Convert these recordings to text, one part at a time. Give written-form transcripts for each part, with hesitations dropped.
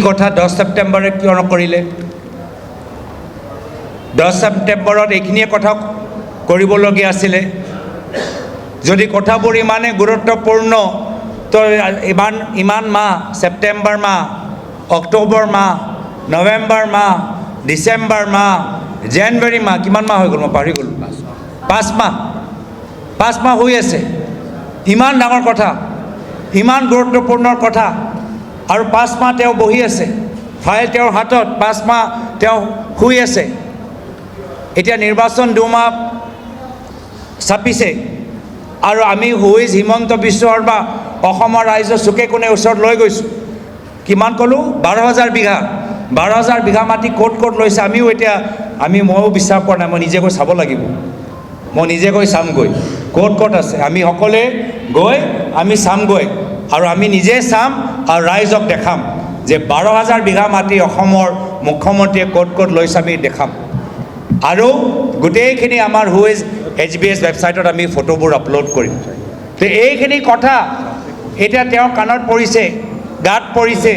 কথা 10 ছেপ্টেম্বৰে কিয় নকৰিলে? 10 ছেপ্টেম্বৰত এইখিনিয়ে কথা কৰিবলগীয়া আছিলে। যদি কথাবোৰ ইমানে গুৰুত্বপূৰ্ণ তো ইমান মাহ, ছেপ্টেম্বৰ মাহ, অক্টোবৰ মাহ, নৱেম্বৰ মাহ, ডিচেম্বৰ মাহ, জানুৱাৰী মাহ, কিমান মাহ হৈ গ'ল মই পাহৰি গ'লোঁ। 5 মাহ হৈ আছে। ইমান ডাঙৰ কথা, ইমান গুৰুত্বপূৰ্ণ কথা, আৰু 5 মাহ তেওঁ বহি আছে, ফাইল তেওঁৰ হাতত, 5 মাহ তেওঁ শুই আছে। এতিয়া নিৰ্বাচন 2 মাহ চাপিছে, আৰু আমি হুইজ হিমন্ত বিশ্ব শৰ্মা অসমৰ ৰাইজৰ চুকে কোণে ওচৰত লৈ গৈছোঁ। কিমান ক'লোঁ? 12,000 বিঘা, 12,000 বিঘা মাটি ক'ত লৈছে ময়ো বিশ্বাস কৰা নাই। মই নিজে গৈ চাব লাগিব, মই নিজে গৈ চামগৈ ক'ত আছে। আমি সকলোৱে গৈ আমি চামগৈ, আৰু আমি নিজে চাম আৰু ৰাইজক দেখাম যে 12,000 বিঘা মাটি অসমৰ মুখ্যমন্ত্ৰীয়ে ক'ত লৈছে আমি দেখাম। আৰু গোটেইখিনি আমাৰ হুইজ HBS ৱেবছাইটত আমি ফটোবোৰ আপলোড কৰিম। তো এইখিনি কথা এতিয়া তেওঁৰ কাণত পৰিছে, গাত পৰিছে।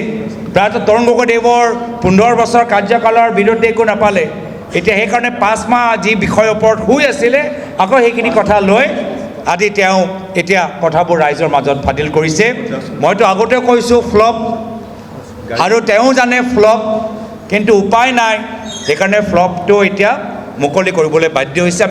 প্ৰায়তঃ তৰুণ গগৈদেৱৰ 15 বছৰ কাৰ্যকালৰ বিৰুদ্ধে একো নাপালে। এতিয়া সেইকাৰণে 5 মাহ যি বিষয়ৰ ওপৰত শুই আছিলে, আকৌ সেইখিনি কথা লৈ আজি তেওঁ এতিয়া কথাবোৰ ৰাইজৰ মাজত ফাদিল কৰিছে। মইতো আগতেও কৈছোঁ ফ্লপ, আৰু তেওঁ জানে ফ্লপ, কিন্তু উপায় নাই। সেইকাৰণে ফ্লপটো এতিয়া মুকলি কৰিবলৈ বাধ্য হৈছে।